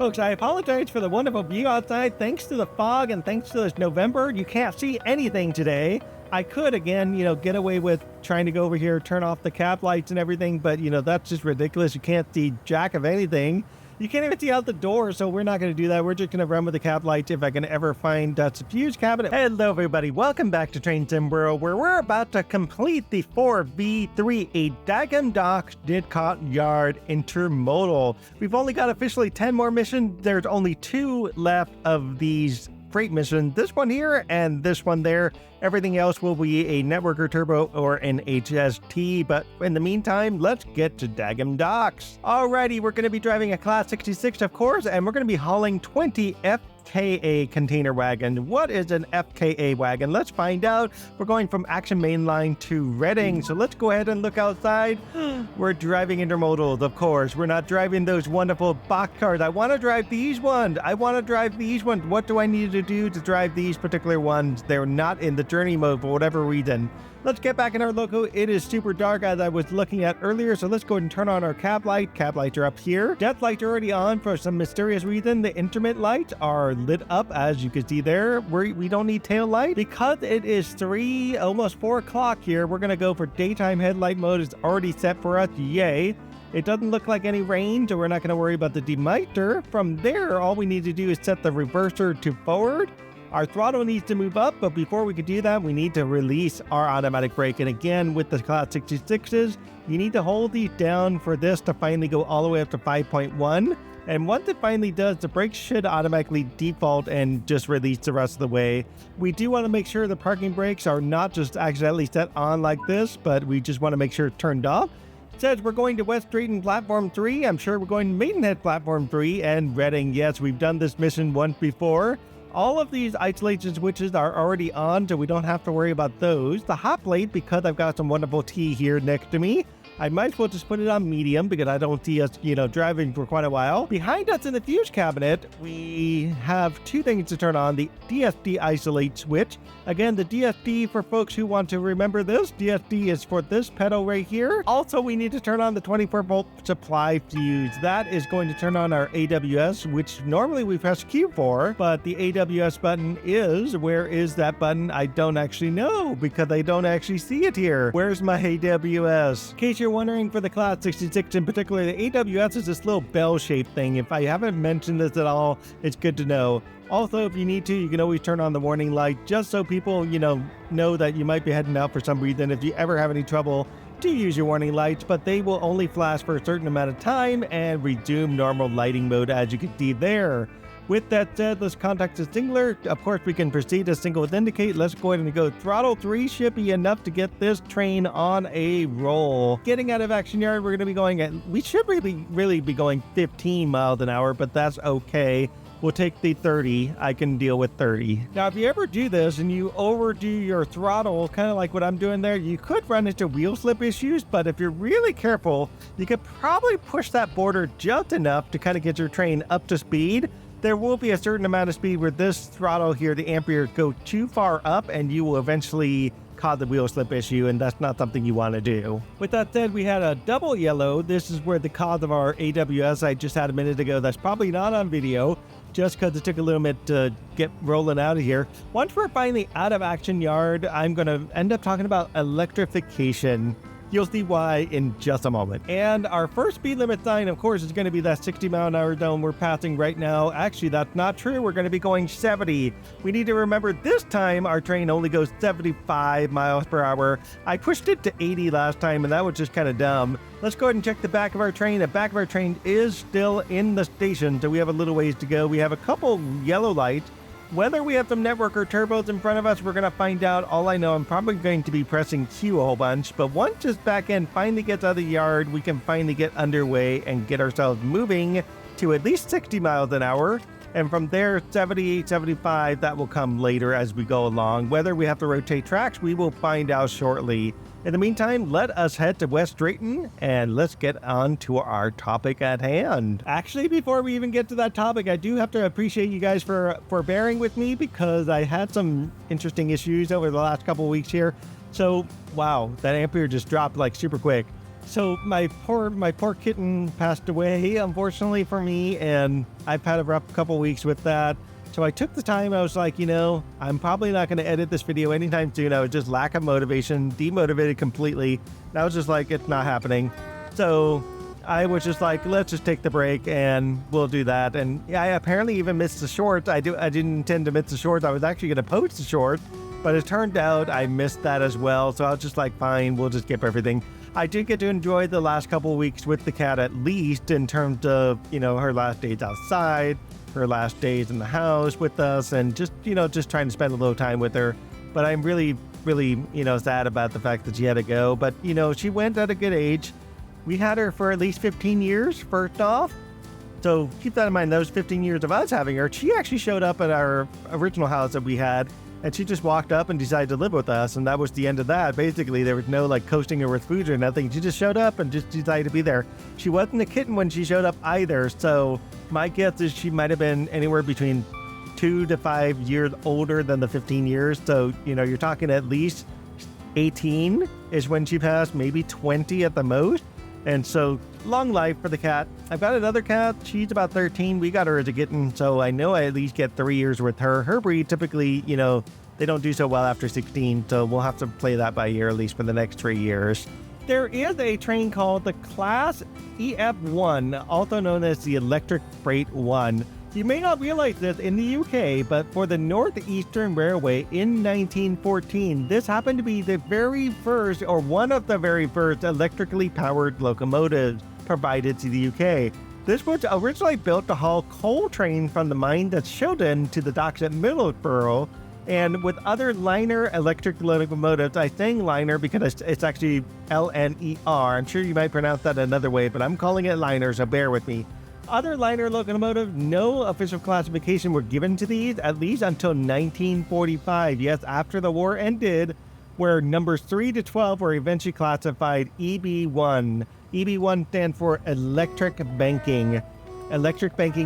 folks, I apologize for the wonderful view outside. Thanks to the fog and thanks to this November, you can't see anything today. I could, again, get away with trying to go over here, turn off the cab lights and everything, but, that's just ridiculous. You can't see jack of anything. You can't even see out the door, so we're not going to do that. We're just going to run with the cab lights if I can ever find that fuse cabinet. Hello, everybody. Welcome back to Train Sim World, where we're about to complete the 4v3, a Dagenham Dock Didcot Yard Intermodal. We've only got officially 10 more missions. There's only 2 left of these freight mission, this one here and this one there. Everything else will be a networker turbo or an HST, but in the meantime, let's get to Dagenham Docks. Alrighty, we're going to be driving a Class 66, of course, and we're going to be hauling 20 FKA container wagon. What is an FKA wagon? Let's find out. We're going from Action Mainline to Reading, so let's go ahead and look outside. We're driving intermodals, of course. We're not driving those wonderful box cars. I want to drive these ones. What do I need to do to drive these particular ones? They're not in the journey mode for whatever reason. Let's get back in our loco. It is super dark as I was looking at earlier, so let's go ahead and turn on our cab light. Cab lights are up here. Death lights are already on for some mysterious reason. The intermittent lights are lit up, as you can see there. We don't need tail light. Because it is 3, almost 4 o'clock here, we're going to go for daytime headlight mode. It's already set for us. Yay. It doesn't look like any rain, so we're not going to worry about the demitter. From there, all we need to do is set the reverser to forward. Our throttle needs to move up, but before we could do that, we need to release our automatic brake. And again, with the Class 66s, you need to hold these down for this to finally go all the way up to 5.1. And once it finally does, the brakes should automatically default and just release the rest of the way. We do want to make sure the parking brakes are not just accidentally set on like this, but we just want to make sure it's turned off. It says we're going to West Drayton Platform 3. I'm sure we're going to Maidenhead Platform 3 and Reading. Yes, we've done this mission once before. All of these isolation switches are already on, so we don't have to worry about those. The hot plate, because I've got some wonderful tea here next to me, I might as well just put it on medium because I don't see us, driving for quite a while. Behind us in the fuse cabinet, we have 2 things to turn on. The DSD isolate switch. Again, the DSD, for folks who want to remember this, DSD is for this pedal right here. Also, we need to turn on the 24-volt supply fuse. That is going to turn on our AWS, which normally we press Q for, but the AWS button is, where is that button? I don't actually know because I don't actually see it here. Where's my AWS? In case you're wondering, for the Class 66 in particular, the AWS is this little bell-shaped thing. If I haven't mentioned this at all, it's good to know. Also, if you need to, you can always turn on the warning light just so people, know that you might be heading out for some reason. If you ever have any trouble, do use your warning lights, but they will only flash for a certain amount of time and resume normal lighting mode, as you can see there. With that said, let's contact the signaler. Of course, we can proceed to single with indicate. Let's go ahead and go. Throttle 3 should be enough to get this train on a roll. Getting out of Action Yard, we're going to be going we should really be going 15 miles an hour, but that's okay. We'll take the 30. I can deal with 30. Now, if you ever do this and you overdo your throttle, kind of like what I'm doing there, you could run into wheel slip issues, but if you're really careful, you could probably push that border just enough to kind of get your train up to speed. There will be a certain amount of speed where this throttle here, the amperes, go too far up and you will eventually cause the wheel slip issue, and that's not something you want to do. With that said, we had a double yellow. This is where the cause of our AWS I just had a minute ago. That's probably not on video, just because it took a little bit to get rolling out of here. Once we're finally out of Action Yard, I'm going to end up talking about electrification. You'll see why in just a moment. And our first speed limit sign, of course, is going to be that 60-mile-an-hour zone we're passing right now. Actually, that's not true. We're going to be going 70. We need to remember this time our train only goes 75 miles per hour. I pushed it to 80 last time, and that was just kind of dumb. Let's go ahead and check the back of our train. The back of our train is still in the station, so we have a little ways to go. We have a couple yellow lights. Whether we have some network or turbos in front of us, we're going to find out. All I know, I'm probably going to be pressing Q a whole bunch, but once this back end finally gets out of the yard, we can finally get underway and get ourselves moving to at least 60 miles an hour. And from there, 70, 75, that will come later as we go along. Whether we have to rotate tracks, we will find out shortly. In the meantime, let us head to West Drayton and let's get on to our topic at hand. Actually, before we even get to that topic, I do have to appreciate you guys for bearing with me because I had some interesting issues over the last couple of weeks here. So, wow, that ampere just dropped like super quick. So my poor kitten passed away, unfortunately for me, and I've had a rough couple weeks with that. So I took the time. I was like, I'm probably not going to edit this video anytime soon. I was just lack of motivation, demotivated completely. And I was just like, it's not happening. So I was just like, let's just take the break and we'll do that. And I apparently even missed the shorts. I didn't intend to miss the shorts. I was actually going to post the shorts, but it turned out I missed that as well. So I was just like, fine, we'll just skip everything. I did get to enjoy the last couple of weeks with the cat, at least in terms of, her last days outside, her last days in the house with us, and just trying to spend a little time with her. But I'm really, really, sad about the fact that she had to go. But, she went at a good age. We had her for at least 15 years, first off. So keep that in mind, those 15 years of us having her. She actually showed up at our original house that we had, and she just walked up and decided to live with us, and that was the end of that. Basically, there was no coasting her with food or nothing. She just showed up and just decided to be there. She wasn't a kitten when she showed up either, so my guess is she might have been anywhere between 2 to 5 years older than the 15 years. So, you're talking at least 18 is when she passed, maybe 20 at the most. And so, long life for the cat. I've got another cat. She's about 13. We got her as a kitten, so I know I at least get 3 years with her. Her breed typically, they don't do so well after 16, so we'll have to play that by ear at least for the next 3 years. There is a train called the Class EF1, also known as the Electric Freight 1. You may not realize this in the UK, but for the Northeastern Railway in 1914, this happened to be the very first, or one of the very first, electrically powered locomotives provided to the UK. This was originally built to haul coal trains from the mines at Shildon to the docks at Middlesbrough, and with other liner electric locomotives. I saying liner because it's actually L-N-E-R. I'm sure you might pronounce that another way, but I'm calling it liner, so bear with me. Other liner locomotives, no official classification were given to these, at least until 1945. Yes, after the war ended, where numbers 3 to 12 were eventually classified EB1. EB1 stands for Electric Banking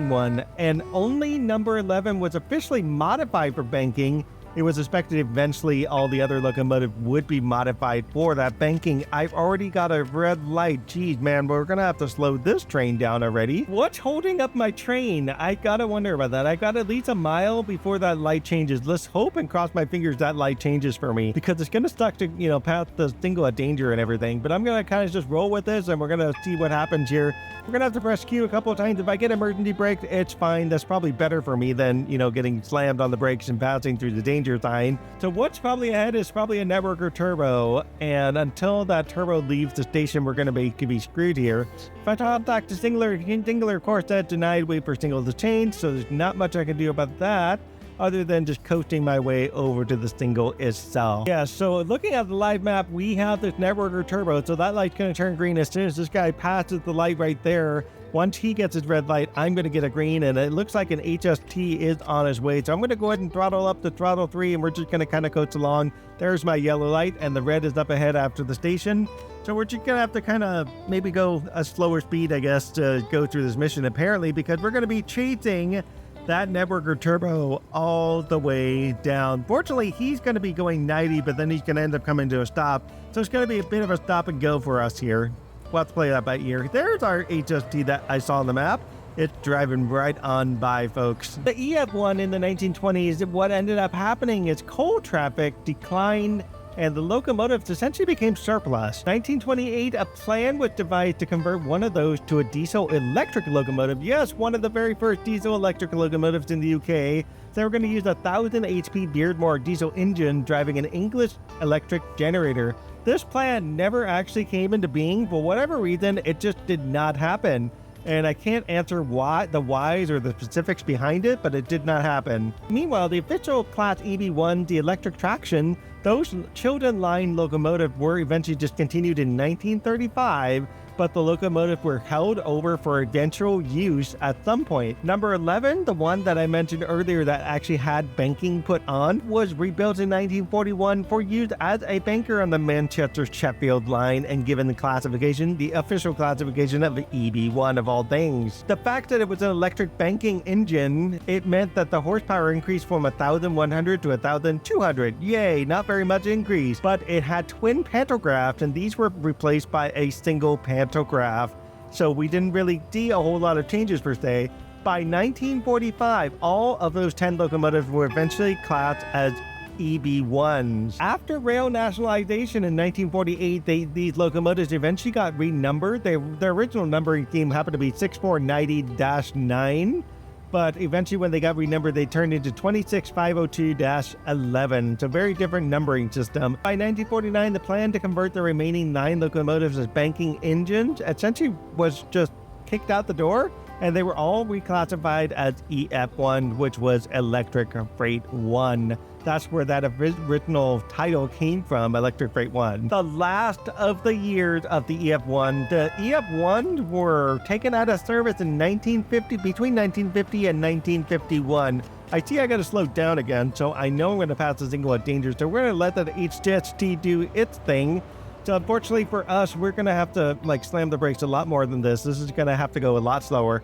1, and only number 11 was officially modified for banking. It was expected eventually all the other locomotives would be modified for that banking. I've already got a red light. Geez, man, we're gonna have to slow this train down already. What's holding up my train? I gotta wonder about that. I got at least a mile before that light changes. Let's hope and cross my fingers that light changes for me, because it's gonna start to, pass the single of danger and everything. But I'm gonna kind of just roll with this, and we're gonna see what happens here. We're gonna have to press Q a couple of times. If I get emergency brakes, it's fine. That's probably better for me than, getting slammed on the brakes and passing through the danger sign. So what's probably ahead is probably a networker turbo, and until that turbo leaves the station, we're gonna be screwed here. If I contact the Stadler, of course, that's denied. Wait for signal to change, so there's not much I can do about that, other than just coasting my way over to the single itself. Yeah, so looking at the live map, we have this networker turbo, so that light's gonna turn green as soon as this guy passes the light right there. Once he gets his red light, I'm gonna get a green, and it looks like an HST is on his way. So I'm gonna go ahead and throttle up to throttle 3, and we're just gonna kind of coast along. There's my yellow light, and the red is up ahead after the station. So we're just gonna have to kind of maybe go a slower speed, I guess, to go through this mission, apparently, because we're gonna be chasing that networker turbo all the way down. Fortunately, he's going to be going 90, but then he's going to end up coming to a stop. So it's going to be a bit of a stop and go for us here. We'll have to play that by ear. There's our HST that I saw on the map. It's driving right on by, folks. The EF1 in the 1920s, what ended up happening is coal traffic declined and the locomotives essentially became surplus. 1928, a plan was devised to convert one of those to a diesel-electric locomotive. Yes, one of the very first diesel-electric locomotives in the UK. They were going to use a 1,000 HP Beardmore diesel engine driving an English electric generator. This plan never actually came into being. For whatever reason, it just did not happen. And I can't answer why, the whys or the specifics behind it, but it did not happen. Meanwhile, the official Class EB1, the electric traction, those Chiltern Line locomotives were eventually discontinued in 1935, but the locomotives were held over for eventual use at some point. Number 11, the one that I mentioned earlier that actually had banking put on, was rebuilt in 1941 for use as a banker on the Manchester-Sheffield line and given the classification, the official classification of EB1 of all things. The fact that it was an electric banking engine, it meant that the horsepower increased from 1,100 to 1,200. Yay, not very much increase, but it had twin pantographs and these were replaced by a single pantograph. So we didn't really see a whole lot of changes per se. By 1945, all of those 10 locomotives were eventually classed as EB1s. After rail nationalization in 1948, these locomotives eventually got renumbered. Their original numbering scheme happened to be 6490-9, but eventually when they got renumbered, they turned into 26502-11. It's a very different numbering system. By 1949, the plan to convert the remaining 9 locomotives as banking engines essentially was just kicked out the door, and they were all reclassified as EF1, which was Electric Freight 1. That's where that original title came from, Electric Freight 1. The last of the years of the EF1, the EF1 were taken out of service in 1950, between 1950 and 1951. I see I gotta slow down again, so I know I'm gonna pass the single at danger, so we're gonna let that HTST do its thing. So unfortunately for us, we're gonna have to slam the brakes a lot more than this. This is gonna have to go a lot slower.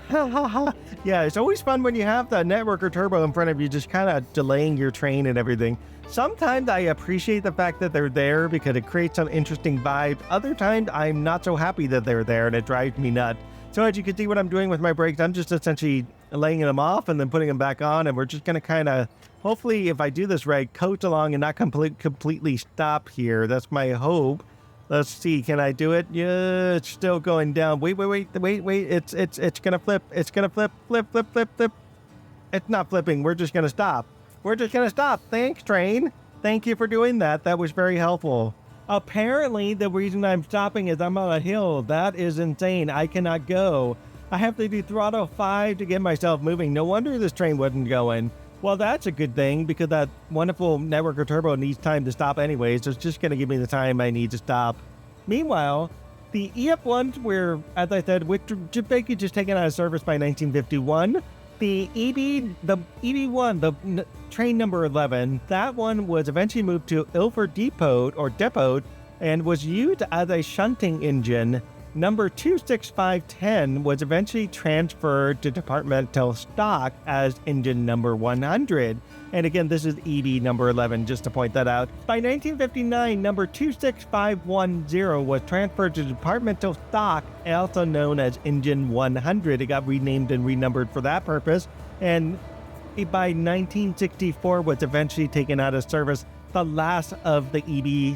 Yeah, it's always fun when you have the network or turbo in front of you, just kind of delaying your train and everything. Sometimes I appreciate the fact that they're there because it creates some interesting vibes. Other times I'm not so happy that they're there and it drives me nuts. So as you can see what I'm doing with my brakes, I'm just essentially laying them off and then putting them back on, and we're just going to kind of, hopefully if I do this right, coast along and not completely stop here. That's my hope. Let's see, can I do it? Yeah, it's still going down. Wait. It's gonna flip. It's gonna flip. It's not flipping. We're just gonna stop. Thanks, train. Thank you for doing that. That was very helpful. Apparently, the reason I'm stopping is I'm on a hill. That is insane. I cannot go. I have to do throttle 5 to get myself moving. No wonder this train wasn't going. Well, that's a good thing because that wonderful network or turbo needs time to stop anyways, so it's just going to give me the time I need to stop. Meanwhile, the EF1s were, as I said, basically just taken out of service by 1951. The EB1, the train number 11, that one was eventually moved to Ilford Depot, and was used as a shunting engine. Number 26510 was eventually transferred to departmental stock as engine number 100. And again, this is EB number 11, just to point that out. By 1959, number 26510 was transferred to departmental stock, also known as engine 100. It got renamed and renumbered for that purpose. And by 1964 was eventually taken out of service, the last of the EB/EF1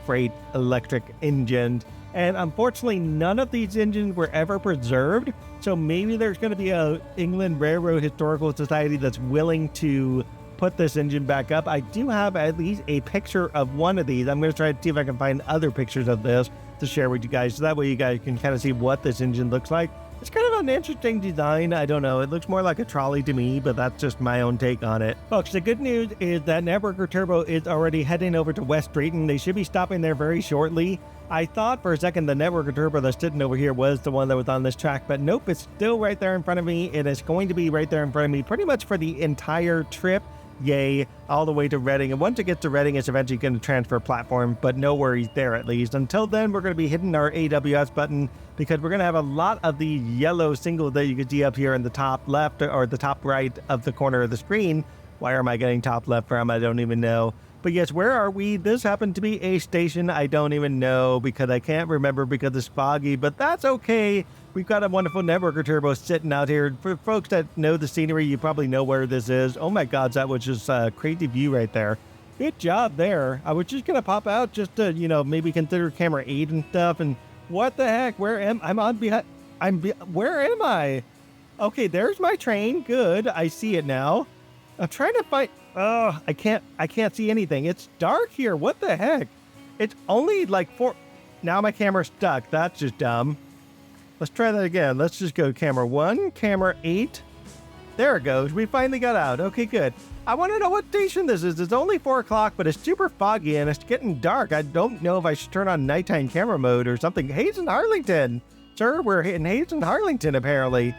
freight electric engines. And unfortunately, none of these engines were ever preserved. So maybe there's going to be a England Railroad Historical Society that's willing to put this engine back up. I do have at least a picture of one of these. I'm going to try to see if I can find other pictures of this to share with you guys. So that way you guys can kind of see what this engine looks like. It's kind of an interesting design. I don't know. It looks more like a trolley to me, but that's just my own take on it. Folks, the good news is that Networker Turbo is already heading over to West Drayton. They should be stopping there very shortly. I thought for a second the Networker Turbo that's sitting over here was the one that was on this track, but nope, it's still right there in front of me. It is going to be right there in front of me pretty much for the entire trip. Yay, all the way to Reading. And once it gets to Reading, it's eventually going to transfer platform, but no worries there at least. Until then, we're going to be hitting our AWS button because we're going to have a lot of the yellow singles that you can see up here in the top left or the top right of the corner of the screen. Why am I getting top left from? I don't even know. But yes, where are we? This happened to be a station I don't even know because I can't remember because it's foggy, but that's okay. We've got a wonderful Networker Turbo sitting out here. For folks that know the scenery, you probably know where this is. Oh my God, that was just a crazy view right there. Good job there. I was just going to pop out just to, maybe consider camera 8 and stuff. And what the heck? Where am I? Okay, there's my train. Good. I see it now. I'm trying to find... Oh, I can't see anything. It's dark here. What the heck? It's only like 4... Now my camera's stuck. That's just dumb. Let's try that again. Let's just go camera 1, camera 8. There it goes. We finally got out. Okay, good. I want to know what station this is. It's only 4 o'clock, but it's super foggy and it's getting dark. I don't know if I should turn on nighttime camera mode or something. Hayes and Harlington. Sir, we're hitting Hayes and Harlington, apparently.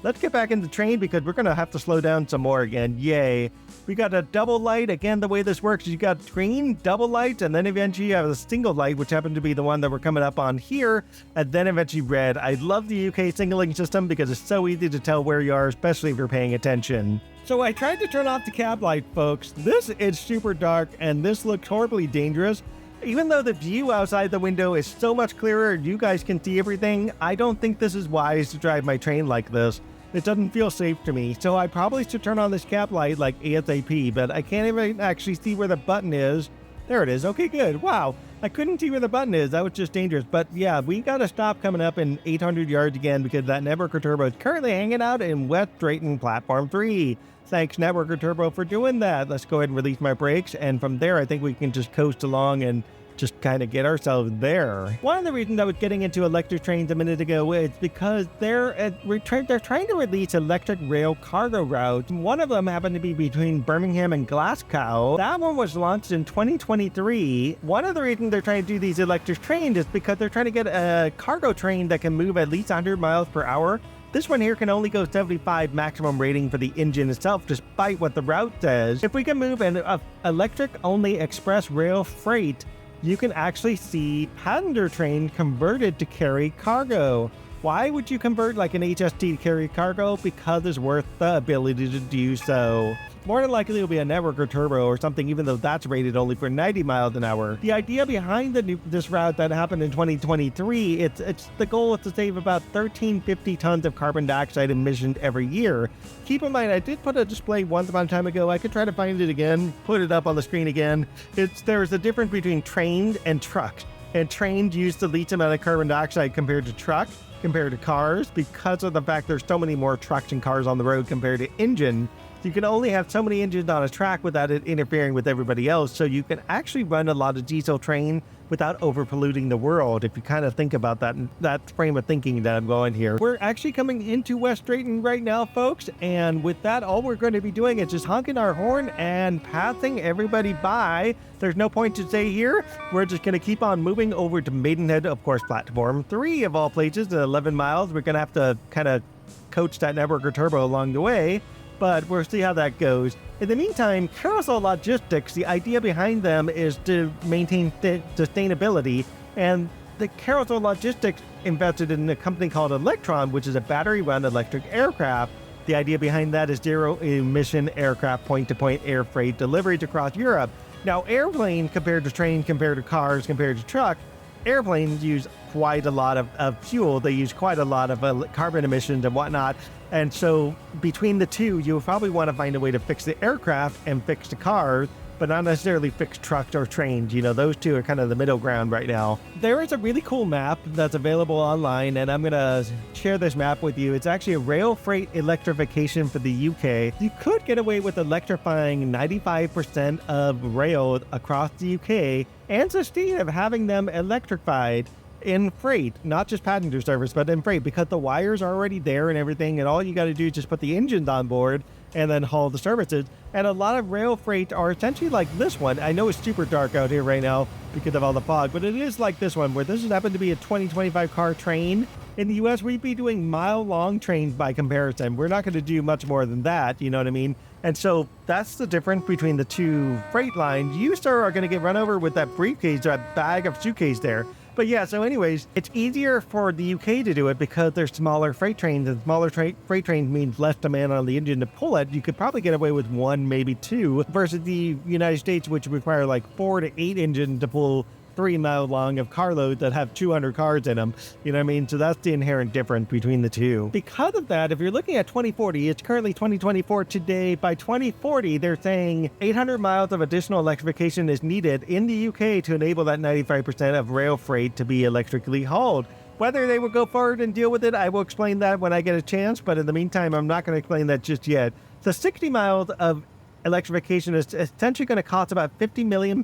Let's get back in the train because we're going to have to slow down some more again. Yay. We got a double light. Again, the way this works is you got green, double light, and then eventually you have a single light, which happened to be the one that we're coming up on here, and then eventually red. I love the UK signaling system because it's so easy to tell where you are, especially if you're paying attention. So I tried to turn off the cab light, folks. This is super dark, and this looks horribly dangerous. Even though the view outside the window is so much clearer, you guys can see everything, I don't think this is wise to drive my train like this. It doesn't feel safe to me, so I probably should turn on this cab light like ASAP, but I can't even actually see where the button is. There it is. Okay, good. Wow. I couldn't see where the button is. That was just dangerous. But yeah, we got to stop coming up in 800 yards again because that Networker Turbo is currently hanging out in West Drayton Platform 3. Thanks, Networker Turbo, for doing that. Let's go ahead and release my brakes, and from there, I think we can just coast along and just kind of get ourselves there. One of the reasons I was getting into electric trains a minute ago is because they're trying to release electric rail cargo routes. One of them happened to be between Birmingham and Glasgow. That one was launched in 2023. One of the reasons they're trying to do these electric trains is because they're trying to get a cargo train that can move at least 100 miles per hour. This one here can only go 75 maximum rating for the engine itself, despite what the route says. If we can move an electric-only express rail freight, you can actually see passenger train converted to carry cargo. Why would you convert like an HST to carry cargo? Because it's worth the ability to do so. More than likely it'll be a Networker Turbo or something, even though that's rated only for 90 miles an hour. The idea behind this route that happened in 2023, it's the goal is to save about 1350 tons of carbon dioxide emissions every year. Keep in mind, I did put a display once upon a time ago. I could try to find it again, put it up on the screen again. There's a difference between trained and trucks. And trained use the least amount of carbon dioxide compared to trucks, compared to cars, because of the fact there's so many more trucks and cars on the road compared to engine. You can only have so many engines on a track without it interfering with everybody else, so you can actually run a lot of diesel train without over-polluting the world, if you kind of think about that frame of thinking that I'm going here. We're actually coming into West Drayton right now, folks, and with that, all we're going to be doing is just honking our horn and passing everybody by. There's no point to stay here. We're just going to keep on moving over to Maidenhead, of course, Platform 3 of all places, at 11 miles. We're going to have to kind of coach that Networker Turbo along the way, but we'll see how that goes. In the meantime, Carousel Logistics, the idea behind them is to maintain sustainability, and the Carousel Logistics invested in a company called Electron, which is a battery-run electric aircraft. The idea behind that is zero-emission aircraft point-to-point air freight deliveries across Europe. Now, airplane compared to train, compared to cars, compared to truck, airplanes use quite a lot of fuel. They use quite a lot of carbon emissions and whatnot. And so between the two, you'll probably want to find a way to fix the aircraft and fix the cars, but not necessarily fix trucks or trains. You know, those two are kind of the middle ground right now. There is a really cool map that's available online, and I'm going to share this map with you. It's actually a rail freight electrification for the UK. You could get away with electrifying 95% of rail across the UK and sustain of having them electrified in freight, not just passenger service, but in freight, because the wires are already there and everything, and all you got to do is just put the engines on board and then haul the services. And a lot of rail freight are essentially like this one. I know it's super dark out here right now because of all the fog, but it is like this one, where this has happened to be a 2025 car train. In the US, we'd be doing mile-long trains by comparison. We're not going to do much more than that, you know what I mean? And so that's the difference between the two freight lines. You, sir, are going to get run over with that briefcase, that bag of suitcase there. But yeah, so anyways, it's easier for the UK to do it because there's smaller freight trains, and smaller freight trains means less demand on the engine to pull it. You could probably get away with one, maybe two, versus the United States, which require like 4 to 8 engines to pull 3 mile long of carloads that have 200 cars in them. You know what I mean? So that's the inherent difference between the two. Because of that, if you're looking at 2040, it's currently 2024 today. By 2040, they're saying 800 miles of additional electrification is needed in the UK to enable that 95% of rail freight to be electrically hauled. Whether they will go forward and deal with it, I will explain that when I get a chance, but in the meantime, I'm not going to explain that just yet. So 60 miles of electrification is essentially going to cost about £50 million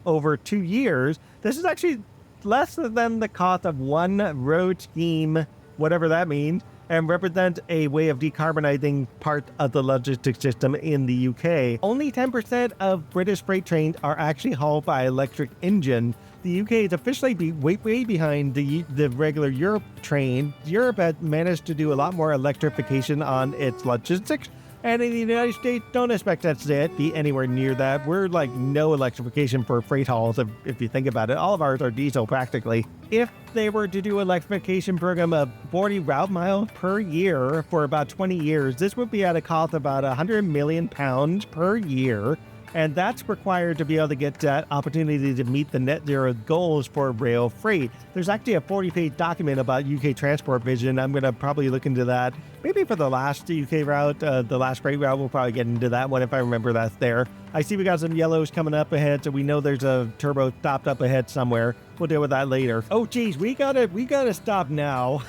over 2 years. This is actually less than the cost of one road scheme, whatever that means, and represent a way of decarbonizing part of the logistics system in the UK. Only 10% of British freight trains are actually hauled by electric engine. The UK is officially way behind the regular Europe train. Europe has managed to do a lot more electrification on its logistics, and in the United States, don't expect us to be anywhere near that. We're like no electrification for freight hauls, if you think about it. All of ours are diesel practically. If they were to do electrification program of 40 route miles per year for about 20 years, this would be at a cost of about £100 million per year. And that's required to be able to get that opportunity to meet the net zero goals for rail freight. There's actually a 40-page document about UK transport vision. I'm going to probably look into that. Maybe for the last UK route, the last freight route, we'll probably get into that one if I remember that's there. I see we got some yellows coming up ahead, so we know there's a turbo stopped up ahead somewhere. We'll deal with that later. Oh, geez, we gotta stop now.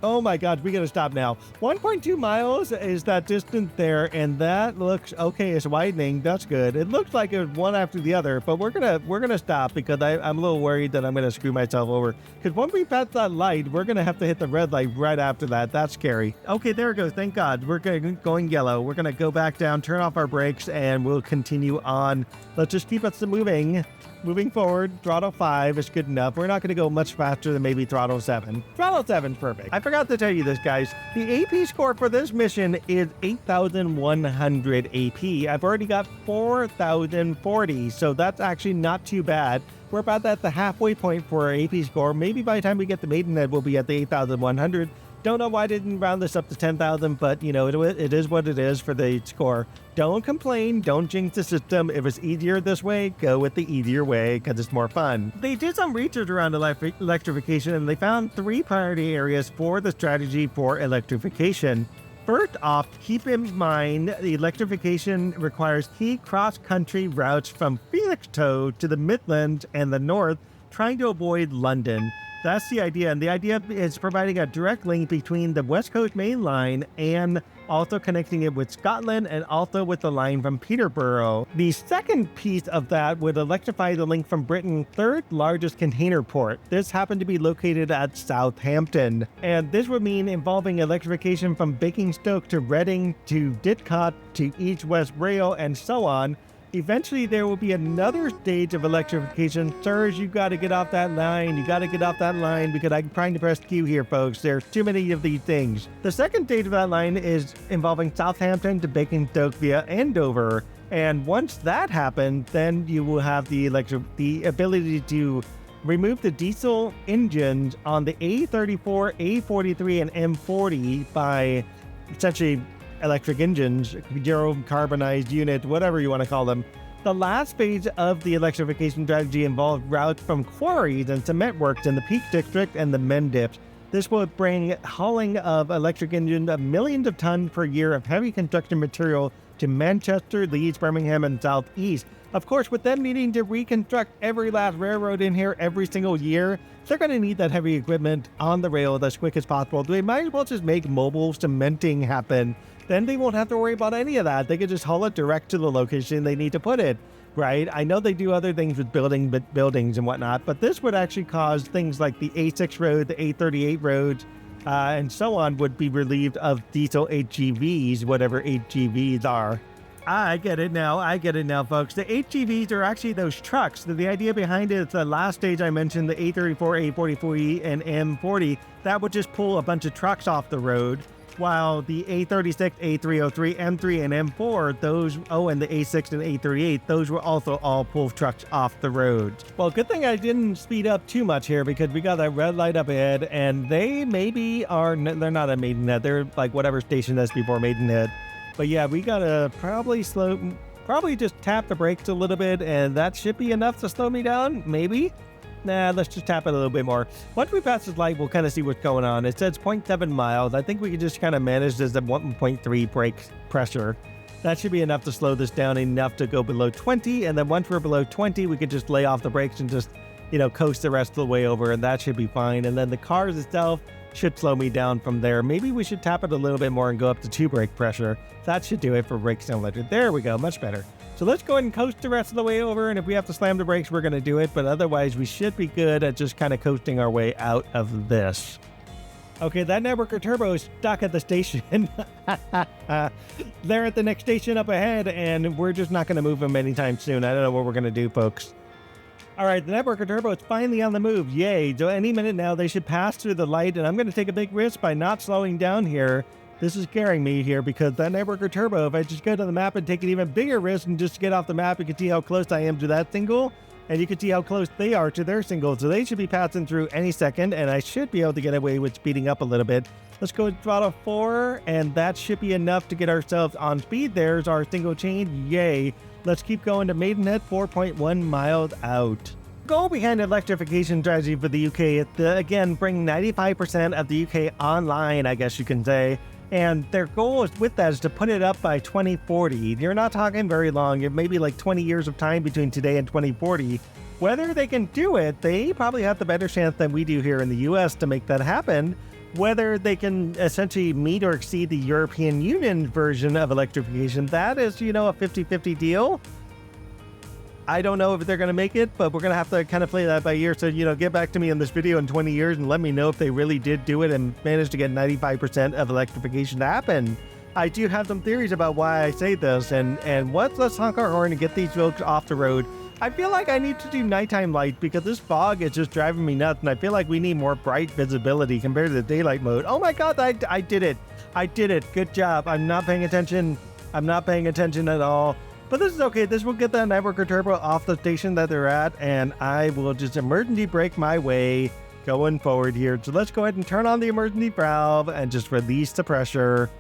Oh my God, we gotta stop now. 1.2 miles is that distance there, and that looks okay. It's widening. That's good. It looks like it's one after the other, but we're gonna stop because I'm a little worried that I'm gonna screw myself over. Because once we pass that light, we're gonna have to hit the red light right after that. That's scary. Okay, there we go. Thank God. We're going yellow. We're gonna go back down, turn off our brakes, and we'll continue on. Let's just keep us moving. Moving forward, throttle 5 is good enough. We're not going to go much faster than maybe throttle 7. Throttle 7's perfect. I forgot to tell you this, guys. The AP score for this mission is 8,100 AP. I've already got 4,040, so that's actually not too bad. We're about at the halfway point for our AP score. Maybe by the time we get to Maidenhead, we'll be at the 8,100. Don't know why I didn't round this up to 10,000, but you know, it is what it is for the score. Don't complain, don't jinx the system. If it's easier this way, go with the easier way because it's more fun. They did some research around electrification, and they found 3 priority areas for the strategy for electrification. First off, keep in mind the electrification requires key cross-country routes from Felixstowe to the Midlands and the North, trying to avoid London. That's the idea, and the idea is providing a direct link between the West Coast Main Line and also connecting it with Scotland and also with the line from Peterborough. The second piece of that would electrify the link from Britain's 3rd largest container port. This happened to be located at Southampton, and this would mean involving electrification from Basingstoke to Reading to Didcot to East West Rail and so on. Eventually, there will be another stage of electrification. Sirs, you got to get off that line. You got to get off that line because I'm trying to press Q here, folks. There's too many of these things. The second stage of that line is involving Southampton to Basingstoke via Andover. And once that happens, then you will have the ability to remove the diesel engines on the A34, A43, and M40 by essentially electric engines, zero carbonized unit, whatever you want to call them. The last phase of the electrification strategy involved routes from quarries and cement works in the Peak District and the Mendips. This will bring hauling of electric engines of millions of tons per year of heavy construction material to Manchester, Leeds, Birmingham, and Southeast. Of course, with them needing to reconstruct every last railroad in here every single year, they're going to need that heavy equipment on the rail as quick as possible. They might as well just make mobile cementing happen. Then they won't have to worry about any of that. They could just haul it direct to the location they need to put it, right? I know they do other things with buildings and whatnot, but this would actually cause things like the A6 road, the A38 roads, and so on would be relieved of diesel HGVs, whatever HGVs are. I get it now, folks. The HGVs are actually those trucks. The idea behind it is the last stage I mentioned, the A34, A44E, and M40, that would just pull a bunch of trucks off the road, while the A36, A303, M3, and M4, and the A6 and A38, those were also all pull trucks off the road. Well, good thing I didn't speed up too much here because we got that red light up ahead, and they maybe are, they're not at Maidenhead, they're like whatever station that's before Maidenhead. But yeah, we gotta probably just tap the brakes a little bit, and that should be enough to slow me down, maybe? Nah, let's just tap it a little bit more. Once we pass this light, we'll kind of see what's going on. It says 0.7 miles. I think we can just kind of manage this at 1.3 brake pressure. That should be enough to slow this down enough to go below 20, and then once we're below 20, we can just lay off the brakes and just, coast the rest of the way over, and that should be fine. And then the cars itself should slow me down from there. Maybe we should tap it a little bit more and go up to 2 brake pressure. That should do it for brake cylinder. There we go, much better. So let's go ahead and coast the rest of the way over, and if we have to slam the brakes, we're going to do it, but otherwise we should be good at just kind of coasting our way out of this. Okay, that networker turbo is stuck at the station. They're at the next station up ahead, and we're just not going to move them anytime soon. I don't know what we're going to do, folks. All right, the networker turbo is finally on the move. Yay. So any minute now, they should pass through the light, and I'm going to take a big risk by not slowing down here. This is scaring me here because that networker turbo, if I just go to the map and take an even bigger risk and just get off the map, you can see how close I am to that single. And you can see how close they are to their single. So they should be passing through any second, and I should be able to get away with speeding up a little bit. Let's go with throttle 4, and that should be enough to get ourselves on speed. There's our single chain. Yay. Let's keep going to Maidenhead, 4.1 miles out. Goal behind electrification strategy for the UK is to, again, bring 95% of the UK online, I guess you can say. And their goal is with that is to put it up by 2040. You're not talking very long. It may be like 20 years of time between today and 2040. Whether they can do it, they probably have the better chance than we do here in the US to make that happen. Whether they can essentially meet or exceed the European Union version of electrification, that is, a 50-50 deal. I don't know if they're going to make it, but we're going to have to kind of play that by ear. So, get back to me in this video in 20 years and let me know if they really did do it and managed to get 95% of electrification to happen. I do have some theories about why I say this, and let's honk our horn and get these folks off the road. I feel like I need to do nighttime light because this fog is just driving me nuts, and I feel like we need more bright visibility compared to the daylight mode. Oh my God, I did it. I did it. Good job. I'm not paying attention. I'm not paying attention at all. But this is okay. This will get that networker turbo off the station that they're at, and I will just emergency brake my way going forward here. So let's go ahead and turn on the emergency valve and just release the pressure.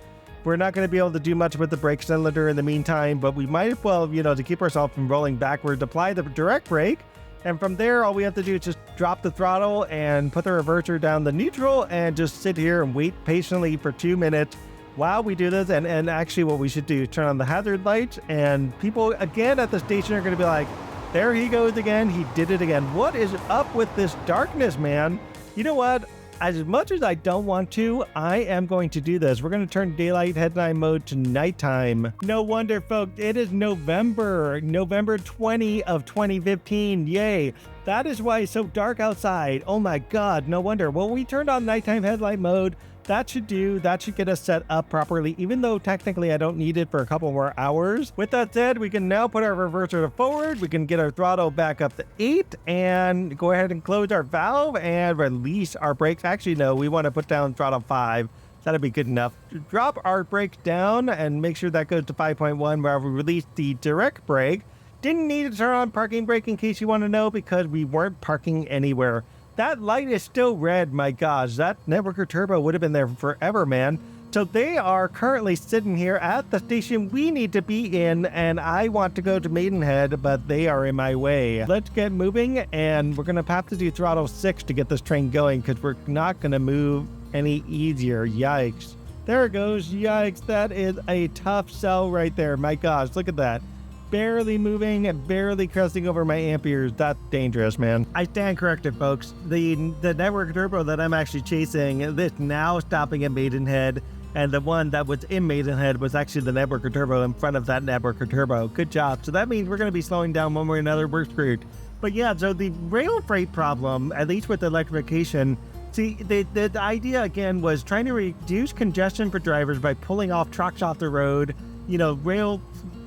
We're not going to be able to do much with the brake cylinder in the meantime, but we might as well, to keep ourselves from rolling backwards, apply the direct brake. And from there, all we have to do is just drop the throttle and put the reverser down the neutral and just sit here and wait patiently for 2 minutes while we do this. And actually what we should do is turn on the hazard lights, and people again at the station are going to be like, there he goes again. He did it again. What is up with this darkness, man? You know what? As much as I don't want to, I am going to do this. We're going to turn daylight headline mode to nighttime. No wonder, folks, it is November 20 of 2015. Yay. That is why it's so dark outside. Oh my God, no wonder. Well, we turned on nighttime headlight mode. That should get us set up properly, even though technically I don't need it for a couple more hours. With that said, we can now put our reverser to forward. We can get our throttle back up to 8 and go ahead and close our valve and release our brakes. Actually, no, we want to put down throttle 5. That'd be good enough. Drop our brakes down and make sure that goes to 5.1 where we release the direct brake. Didn't need to turn on parking brake in case you want to know, because we weren't parking anywhere. That light is still red. My gosh, that networker turbo would have been there forever, man. So they are currently sitting here at the station we need to be in, and I want to go to Maidenhead, but they are in my way. Let's get moving, and we're going to have to do throttle 6 to get this train going because we're not going to move any easier. Yikes. There it goes. Yikes. That is a tough sell right there. My gosh, look at that. Barely moving, barely cresting over my amperes. That's dangerous, man. I stand corrected, folks. The network turbo that I'm actually chasing is now stopping at Maidenhead, and the one that was in Maidenhead was actually the networker turbo in front of that networker turbo. Good job. So that means we're going to be slowing down one way or another. We're screwed. But yeah, so the rail freight problem, at least with electrification, see, the idea again was trying to reduce congestion for drivers by pulling off trucks off the road.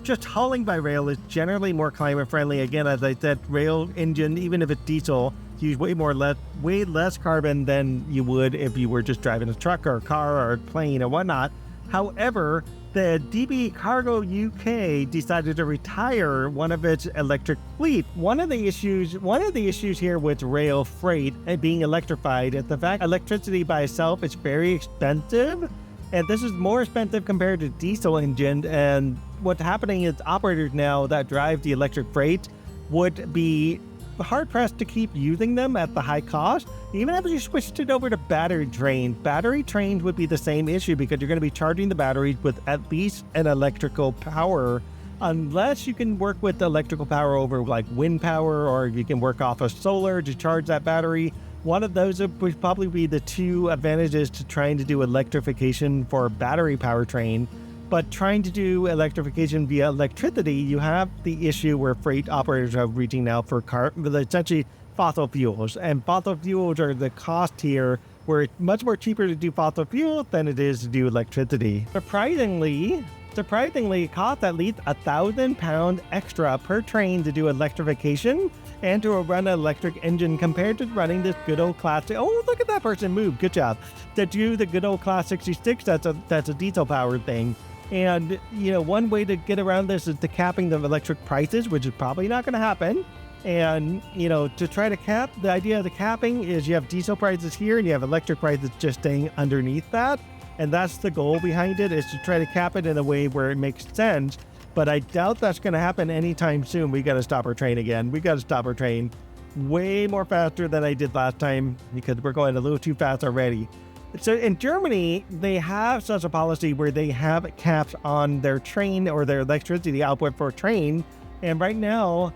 Just hauling by rail is generally more climate friendly. Again, as I said, rail engine, even if it's diesel, use way less carbon than you would if you were just driving a truck or a car or a plane or whatnot. However, the DB Cargo UK decided to retire one of its electric fleet. One of the issues here with rail freight and being electrified is the fact electricity by itself is very expensive. And this is more expensive compared to diesel engine. And what's happening is operators now that drive the electric freight would be hard-pressed to keep using them at the high cost. Even if you switched it over to battery trains would be the same issue because you're going to be charging the batteries with at least an electrical power, unless you can work with electrical power over like wind power, or you can work off of solar to charge that battery. One of those would probably be the two advantages to trying to do electrification for a battery powertrain. But trying to do electrification via electricity, you have the issue where freight operators are reaching out for essentially fossil fuels. And fossil fuels are the cost here where it's much more cheaper to do fossil fuel than it is to do electricity. Surprisingly, it costs at least £1,000 extra per train to do electrification and to run an electric engine compared to running this good old classic. Oh, look at that person move. Good job. To do the good old Class 66, that's a diesel powered thing. And, one way to get around this is the capping of electric prices, which is probably not going to happen. And, to try to cap, the idea of the capping is you have diesel prices here and you have electric prices just staying underneath that. And that's the goal behind it, is to try to cap it in a way where it makes sense. But I doubt that's going to happen anytime soon. We got to stop our train again. We got to stop our train way more faster than I did last time because we're going a little too fast already. So in Germany, they have such a policy where they have caps on their train or their electricity output for a train. And right now,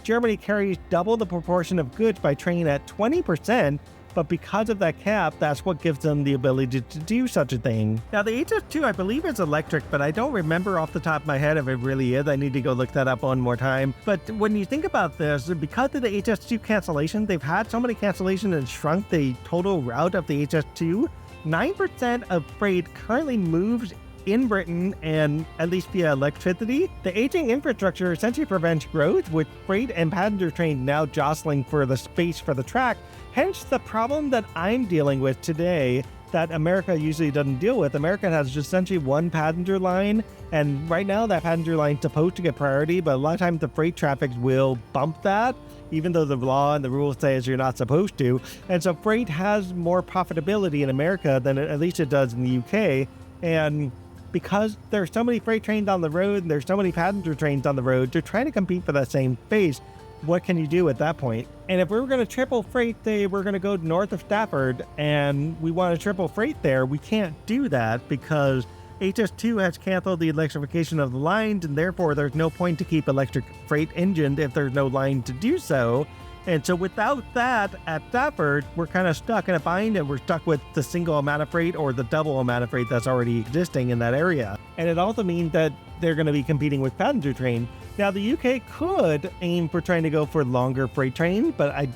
Germany carries double the proportion of goods by train at 20%. But because of that cap, that's what gives them the ability to do such a thing. Now, the HS2, I believe, is electric, but I don't remember off the top of my head if it really is. I need to go look that up one more time. But when you think about this, because of the HS2 cancellation, they've had so many cancellations and shrunk the total route of the HS2. 9% of freight currently moves in Britain, and at least via electricity. The aging infrastructure essentially prevents growth, with freight and passenger trains now jostling for the space for the track. Hence the problem that I'm dealing with today that America usually doesn't deal with. America has just essentially one passenger line, and right now that passenger line is supposed to get priority, but a lot of times the freight traffic will bump that, even though the law and the rules says you're not supposed to. And so freight has more profitability in America than at least it does in the UK. And because there's so many freight trains on the road and there's so many passenger trains on the road, they're trying to compete for that same space. What can you do at that point? And if we were going to triple freight, say we're going to go north of Stafford and we want to triple freight there, we can't do that because HS2 has canceled the electrification of the lines, and therefore there's no point to keep electric freight engines if there's no line to do so. And so without that at Stafford, we're kind of stuck in a bind, and we're stuck with the single amount of freight or the double amount of freight that's already existing in that area. And it also means that they're going to be competing with passenger train. Now, the UK could aim for trying to go for longer freight trains, but I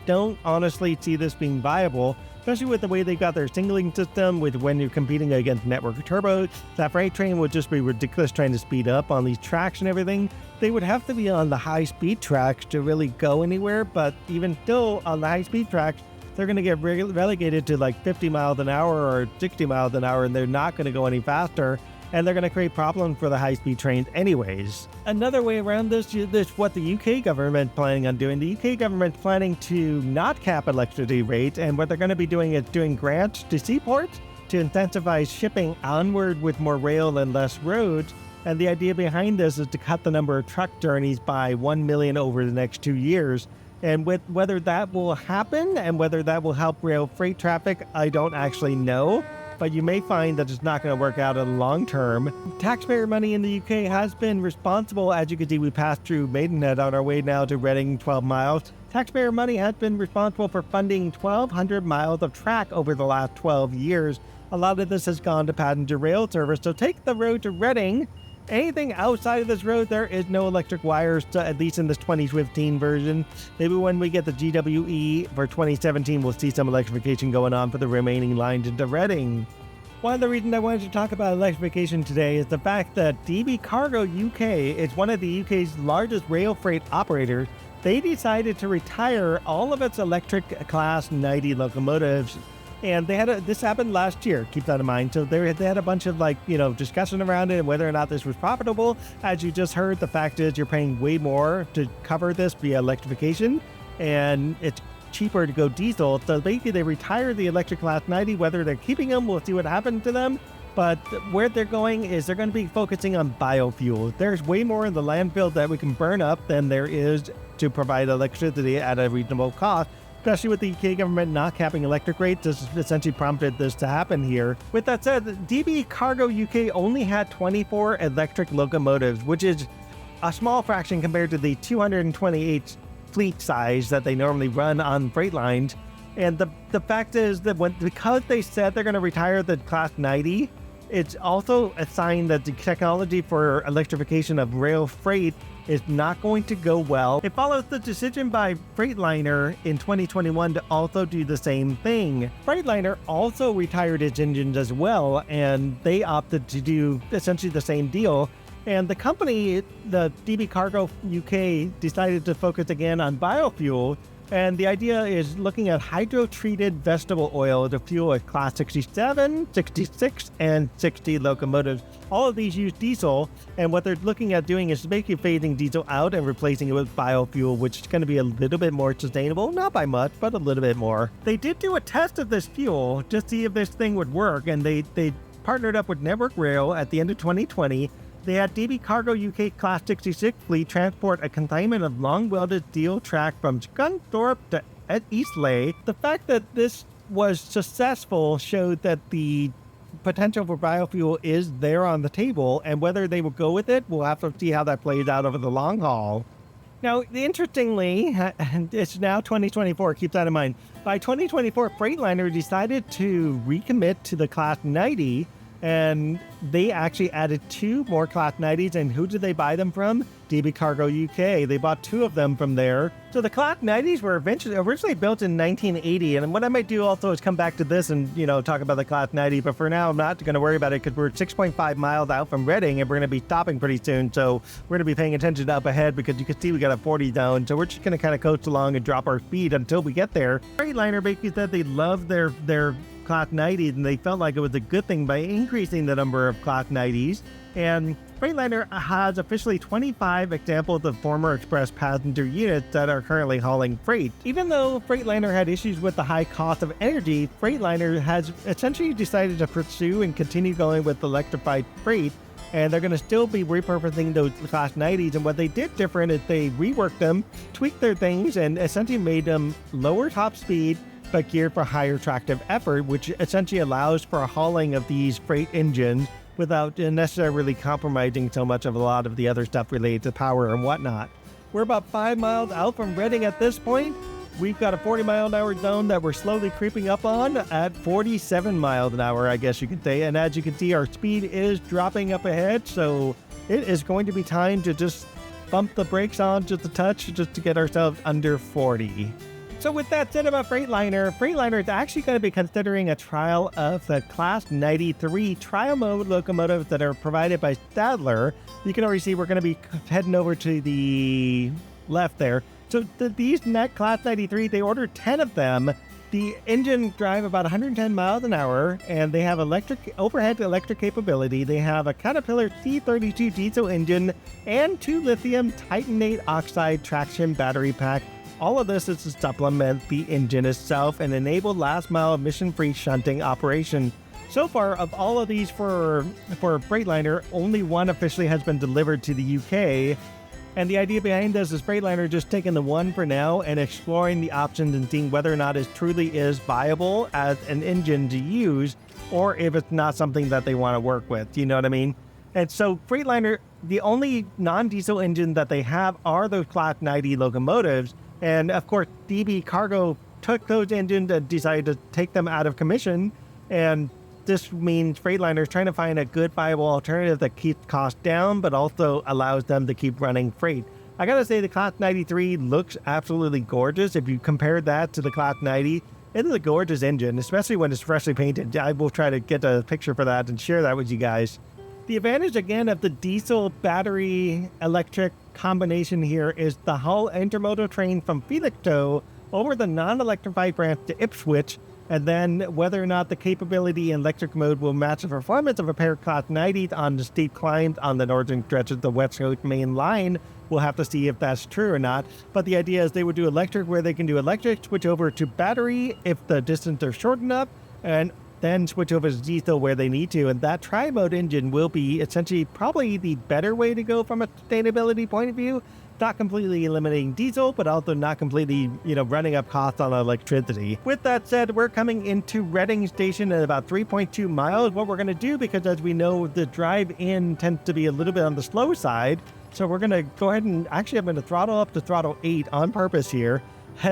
don't honestly see this being viable, especially with the way they've got their singling system, with when you're competing against network turbos. That freight train would just be ridiculous trying to speed up on these tracks and everything. They would have to be on the high-speed tracks to really go anywhere, but even still on the high-speed tracks, they're going to get relegated to like 50 miles an hour or 60 miles an hour, and they're not going to go any faster. And they're going to create problems for the high-speed trains anyways. Another way around this is what the UK government planning on doing. The UK government's planning to not cap electricity rates, and what they're going to be doing is doing grants to seaports to incentivize shipping onward with more rail and less roads. And the idea behind this is to cut the number of truck journeys by 1 million over the next 2 years. And with whether that will happen and whether that will help rail freight traffic, I don't actually know. But you may find that it's not going to work out in the long term. Taxpayer money in the UK has been responsible. As you can see, we passed through Maidenhead on our way now to Reading, 12 miles. Taxpayer money has been responsible for funding 1,200 miles of track over the last 12 years. A lot of this has gone to passenger rail service. So take the road to Reading. Anything outside of this road, there is no electric wires, at least in this 2015 version. Maybe when we get the GWE for 2017, we'll see some electrification going on for the remaining lines into Reading. One of the reasons I wanted to talk about electrification today is the fact that DB Cargo UK is one of the UK's largest rail freight operators. They decided to retire all of its electric Class 90 locomotives. And this happened last year, keep that in mind. So they had a bunch of discussion around it and whether or not this was profitable. As you just heard, the fact is you're paying way more to cover this via electrification, and it's cheaper to go diesel. So basically they retired the electric Class 90. Whether they're keeping them, we'll see what happens to them. But where they're going is they're going to be focusing on biofuel. There's way more in the landfill that we can burn up than there is to provide electricity at a reasonable cost. Especially with the UK government not capping electric rates, this essentially prompted this to happen here. With that said, DB Cargo UK only had 24 electric locomotives, which is a small fraction compared to the 228 fleet size that they normally run on freight lines. And the fact is that because they said they're going to retire the Class 90, it's also a sign that the technology for electrification of rail freight is not going to go well. It follows the decision by Freightliner in 2021 to also do the same thing. Freightliner also retired its engines as well, and they opted to do essentially the same deal. And the company, the DB Cargo UK, decided to focus again on biofuel. And the idea is looking at hydro-treated vegetable oil to fuel a Class 67, 66, and 60 locomotives. All of these use diesel, and what they're looking at doing is basically phasing diesel out and replacing it with biofuel, which is going to be a little bit more sustainable. Not by much, but a little bit more. They did do a test of this fuel to see if this thing would work, and they partnered up with Network Rail at the end of 2020. They had DB Cargo UK Class 66 fleet transport a consignment of long-welded steel track from Scunthorpe to Eastleigh. The fact that this was successful showed that the potential for biofuel is there on the table, and whether they will go with it, we'll have to see how that plays out over the long haul. Now, interestingly, it's now 2024, keep that in mind. By 2024, Freightliner decided to recommit to the Class 90, and they actually added 2 more Class 90s, and who did they buy them from? DB Cargo UK. They bought 2 of them from there. So the Class 90s were originally built in 1980, and what I might do also is come back to this and, talk about the Class 90, but for now I'm not going to worry about it because we're 6.5 miles out from Reading, and we're going to be stopping pretty soon, so we're going to be paying attention up ahead because you can see we got a 40 zone, so we're just going to kind of coast along and drop our speed until we get there. Freightliner basically said they love their Class 90s, and they felt like it was a good thing by increasing the number of Class 90s. And Freightliner has officially 25 examples of former express passenger units that are currently hauling freight. Even though Freightliner had issues with the high cost of energy, Freightliner has essentially decided to pursue and continue going with electrified freight, and they're going to still be repurposing those Class 90s. And what they did different is they reworked them, tweaked their things, and essentially made them lower top speed but geared for higher tractive effort, which essentially allows for a hauling of these freight engines without necessarily compromising so much of a lot of the other stuff related to power and whatnot. We're about 5 miles out from Reading at this point. We've got a 40-mile-an-hour zone that we're slowly creeping up on at 47 miles an hour, I guess you could say. And as you can see, our speed is dropping up ahead, so it is going to be time to just bump the brakes on just a touch just to get ourselves under 40. So with that said about Freightliner is actually going to be considering a trial of the Class 93 trial mode locomotives that are provided by Stadler. You can already see we're going to be heading over to the left there. So these net Class 93, they ordered 10 of them. The engine drive about 110 miles an hour, and they have overhead electric capability. They have a Caterpillar C32 diesel engine and 2 lithium titanate oxide traction battery pack. All of this is to supplement the engine itself and enable last-mile emission-free shunting operation. So far, of all of these for Freightliner, only one officially has been delivered to the UK. And the idea behind this is Freightliner just taking the one for now and exploring the options and seeing whether or not it truly is viable as an engine to use, or if it's not something that they want to work with. You know what I mean? And so Freightliner, the only non-diesel engine that they have are those Class 90 locomotives. And of course, DB Cargo took those engines and decided to take them out of commission. And this means Freightliner is trying to find a good, viable alternative that keeps costs down, but also allows them to keep running freight. I gotta say, the Class 93 looks absolutely gorgeous. If you compare that to the Class 90, it is a gorgeous engine, especially when it's freshly painted. I will try to get a picture for that and share that with you guys. The advantage, again, of the diesel battery electric combination here is the Hull Intermodal train from Felixstowe over the non-electrified branch to Ipswich, and then whether or not the capability in electric mode will match the performance of a pair of Class 90s on the steep climbs on the northern stretch of the West Coast main line. We'll have to see if that's true or not, but the idea is they would do electric where they can do electric, switch over to battery if the distance are short enough, and then switch over to diesel where they need to. And that tri-mode engine will be essentially probably the better way to go from a sustainability point of view. Not completely eliminating diesel, but also not completely, running up costs on electricity. With that said, we're coming into Reading Station at about 3.2 miles. What we're going to do, because as we know, the drive-in tends to be a little bit on the slow side, so we're going to go ahead and actually I'm going to throttle up to throttle 8 on purpose here,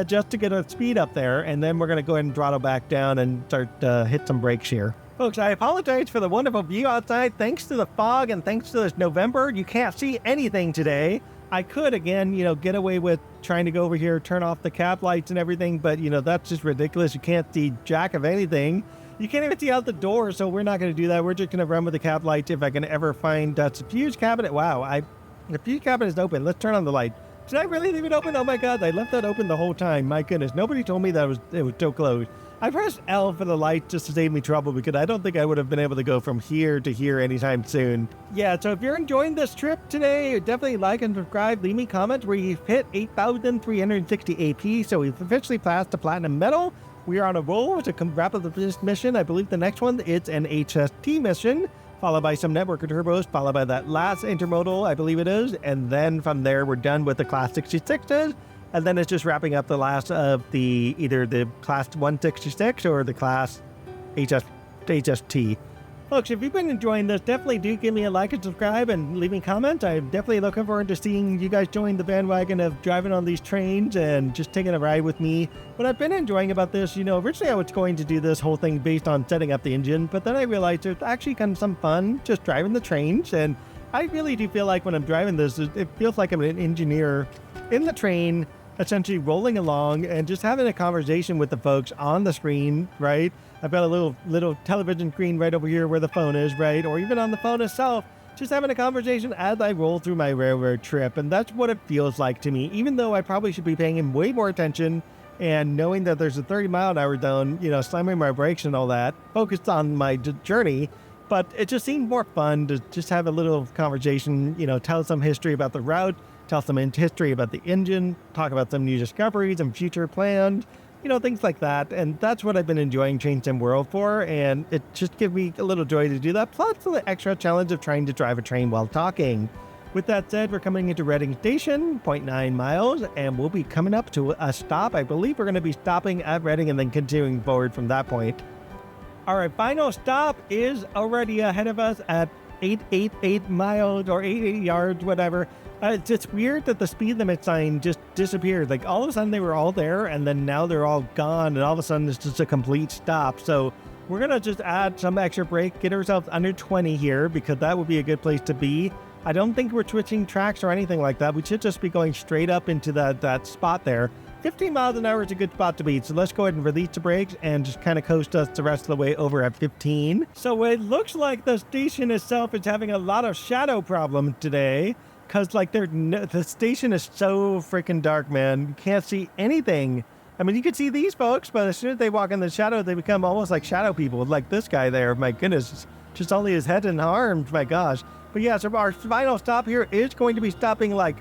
just to get a speed up there, and then we're going to go ahead and throttle back down and start hit some brakes here. Folks, I apologize for the wonderful view outside. Thanks to the fog and thanks to this November, you can't see anything today. I could, again, get away with trying to go over here, turn off the cab lights and everything, but, that's just ridiculous. You can't see jack of anything. You can't even see out the door, so we're not going to do that. We're just going to run with the cab lights if I can ever find that fuse cabinet. Wow, the fuse cabinet is open. Let's turn on the light. Did I really leave it open? Oh my God, I left that open the whole time. My goodness, nobody told me that it was still closed. I pressed L for the light just to save me trouble because I don't think I would have been able to go from here to here anytime soon. Yeah, so if you're enjoying this trip today, definitely like and subscribe. Leave me comments. We've hit 8,360 AP, so we've officially passed the platinum medal. We are on a roll to wrap up this mission. I believe the next one, it's an HST mission, followed by some networker turbos, followed by that last intermodal, I believe it is. And then from there, we're done with the Class 66s. And then it's just wrapping up the last of either the Class 166 or the Class HST. Folks, if you've been enjoying this, definitely do give me a like and subscribe and leave me comments. I'm definitely looking forward to seeing you guys join the bandwagon of driving on these trains and just taking a ride with me. What I've been enjoying about this, originally I was going to do this whole thing based on setting up the engine, but then I realized there's actually kind of some fun just driving the trains. And I really do feel like when I'm driving this, it feels like I'm an engineer in the train, essentially rolling along and just having a conversation with the folks on the screen, right? I've got a little television screen right over here where the phone is, right? Or even on the phone itself, just having a conversation as I roll through my railroad trip. And that's what it feels like to me, even though I probably should be paying way more attention and knowing that there's a 30-mile-an-hour zone, slamming my brakes and all that, focused on my journey. But it just seemed more fun to just have a little conversation, tell some history about the route, tell some history about the engine, talk about some new discoveries and future plans, things like that. And that's what I've been enjoying Train Sim World for, and it just gives me a little joy to do that, plus the extra challenge of trying to drive a train while talking. With that said, we're coming into Reading Station, 0.9 miles, and we'll be coming up to a stop. I believe we're going to be stopping at Reading and then continuing forward from that point. All right, final stop is already ahead of us at 888 miles or 88 yards, whatever. It's just weird that the speed limit sign just disappeared. Like all of a sudden they were all there and then now they're all gone and all of a sudden it's just a complete stop. So we're going to just add some extra brake, get ourselves under 20 here because that would be a good place to be. I don't think we're switching tracks or anything like that. We should just be going straight up into that spot there. 15 miles an hour is a good spot to be. So let's go ahead and release the brakes and just kind of coast us the rest of the way over at 15. So it looks like the station itself is having a lot of shadow problems today. Because, the station is so freaking dark, man. You can't see anything. I mean, you can see these folks, but as soon as they walk in the shadow, they become almost like shadow people. Like this guy there, my goodness. Just only his head and arms, my gosh. But yeah, so our final stop here is going to be stopping like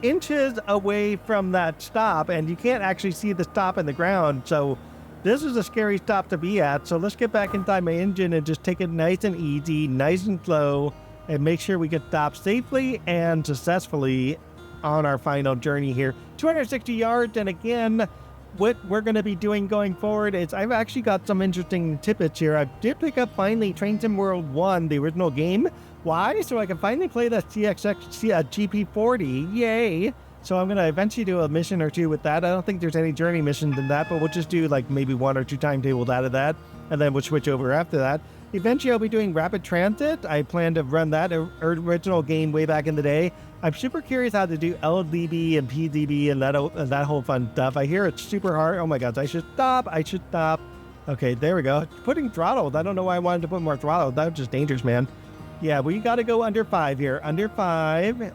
inches away from that stop. And you can't actually see the stop in the ground. So this is a scary stop to be at. So let's get back inside my engine and just take it nice and easy, nice and slow. And make sure we get stopped safely and successfully on our final journey here. 260 yards, and again, what we're going to be doing going forward is I've actually got some interesting tidbits here. I did pick up finally Train Sim World 1, the original game. Why? So I can finally play the CXX GP40. Yay! So I'm going to eventually do a mission or two with that. I don't think there's any journey missions in that, but we'll just do like maybe 1 or 2 timetables out of that, and then we'll switch over after that. Eventually, I'll be doing Rapid Transit. I plan to run that original game way back in the day. I'm super curious how to do LDB and PDB and that whole fun stuff. I hear it's super hard. Oh my God, I should stop. Okay, there we go. Putting throttle. I don't know why I wanted to put more throttle. That was just dangerous, man. Yeah, we got to go under 5 here. Under 5.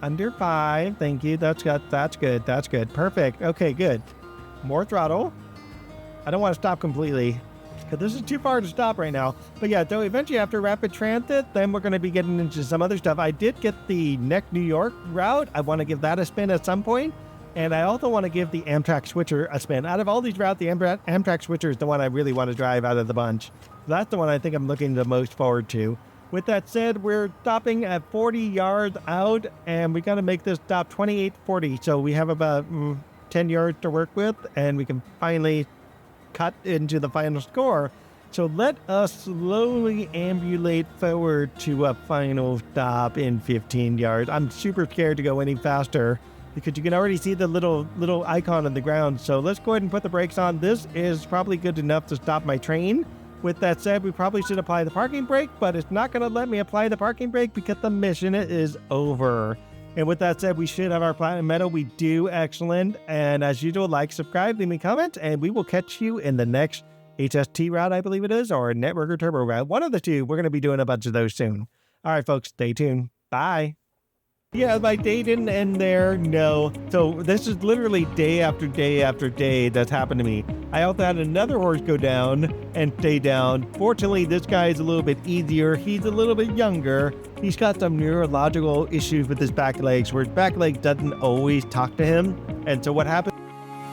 Thank you. That's good. Perfect. Okay, good. More throttle. I don't want to stop completely, because this is too far to stop right now. But yeah, so eventually after Rapid Transit, then we're going to be getting into some other stuff. I did get the Neck New York route. I want to give that a spin at some point. And I also want to give the Amtrak Switcher a spin. Out of all these routes, the Amtrak Switcher is the one I really want to drive out of the bunch. That's the one I think I'm looking the most forward to. With that said, we're stopping at 40 yards out, and we got to make this stop 28:40. So we have about 10 yards to work with, and we can finally cut into the final score. So let us slowly ambulate forward to a final stop in 15 yards. I'm super scared to go any faster because you can already see the little icon on the ground. So let's go ahead and put the brakes on. This is probably good enough to stop my train. With that said, we probably should apply the parking brake, but it's not going to let me apply the parking brake because the mission is over. And with that said, we should have our platinum medal. We do. Excellent. And as usual, like, subscribe, leave me a comment, and we will catch you in the next HST route, I believe it is, or network or turbo route. One of the two. We're going to be doing a bunch of those soon. All right, folks, stay tuned. Bye. Yeah, my day didn't end there. No. So this is literally day after day after day that's happened to me. I also had another horse go down and stay down. Fortunately, this guy is a little bit easier. He's a little bit younger. He's got some neurological issues with his back legs, where his back leg doesn't always talk to him. And so what happens